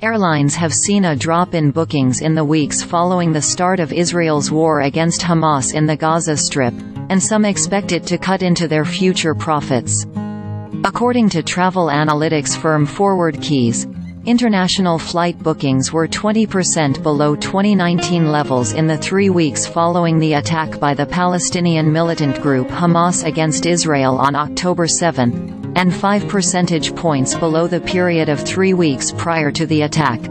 Airlines have seen a drop in bookings in the weeks following the start of Israel's war against Hamas in the Gaza Strip, and some expect it to cut into their future profits. According to travel analytics firm ForwardKeys, international flight bookings were 20% below 2019 levels in the 3 weeks following the attack by the Palestinian militant group Hamas against Israel on October 7, and 5 percentage points below the period of 3 weeks prior to the attack.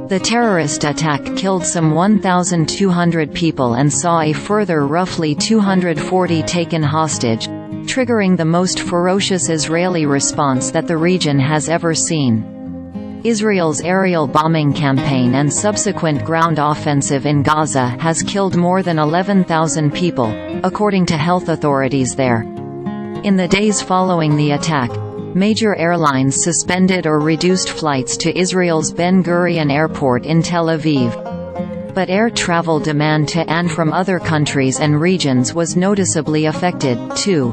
The terrorist attack killed some 1,200 people and saw a further roughly 240 taken hostage, triggering the most ferocious Israeli response that the region has ever seen. Israel's aerial bombing campaign and subsequent ground offensive in Gaza has killed more than 11,000 people, according to health authorities there. In the days following the attack, major airlines suspended or reduced flights to Israel's Ben Gurion airport in Tel Aviv. But air travel demand to and from other countries and regions was noticeably affected, too.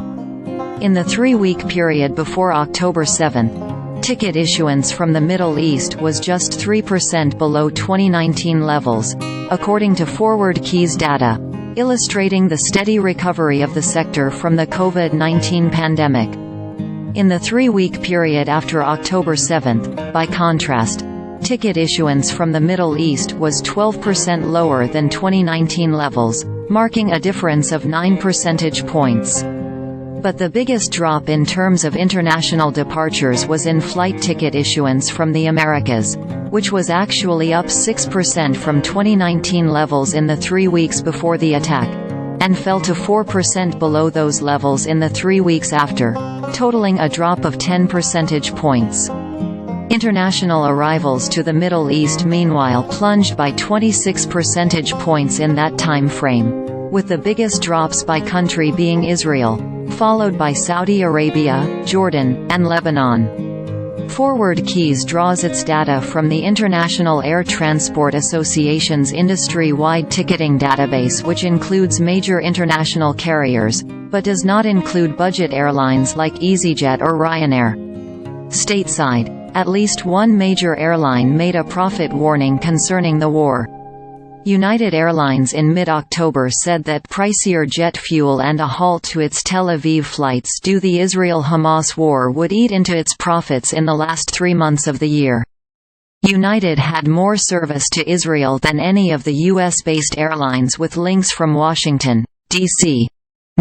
In the 3-week period before October 7, ticket issuance from the Middle East was just 3% below 2019 levels, according to ForwardKeys data, illustrating the steady recovery of the sector from the COVID-19 pandemic. In the 3-week period after October 7, by contrast, ticket issuance from the Middle East was 12% lower than 2019 levels, marking a difference of 9 percentage points. But the biggest drop in terms of international departures was in flight ticket issuance from the Americas, which was actually up 6% from 2019 levels in the 3 weeks before the attack, and fell to 4% below those levels in the 3 weeks after, totaling a drop of 10 percentage points. International arrivals to the Middle East meanwhile plunged by 26 percentage points in that time frame, with the biggest drops by country being Israel, followed by Saudi Arabia, Jordan, and Lebanon. ForwardKeys draws its data from the International Air Transport Association's industry-wide ticketing database, which includes major international carriers, but does not include budget airlines like easyJet or Ryanair. Stateside, at least one major airline made a profit warning concerning the war. United Airlines in mid-October said that pricier jet fuel and a halt to its Tel Aviv flights due to the Israel-Hamas war would eat into its profits in the last 3 months of the year. United had more service to Israel than any of the U.S.-based airlines, with links from Washington, D.C.,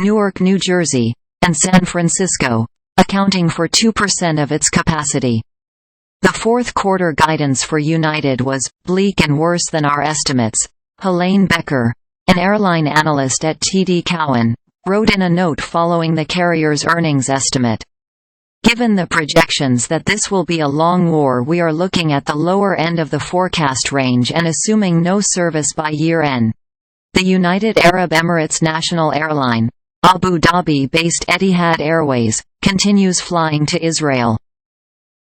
Newark, New Jersey, and San Francisco, accounting for 2% of its capacity. The fourth quarter guidance for United was bleak and worse than our estimates, Helane Becker, an airline analyst at TD Cowen, wrote in a note following the carrier's earnings estimate. Given the projections that this will be a long war, we are looking at the lower end of the forecast range and assuming no service by year-end. The United Arab Emirates national airline, Abu Dhabi-based Etihad Airways, continues flying to Israel.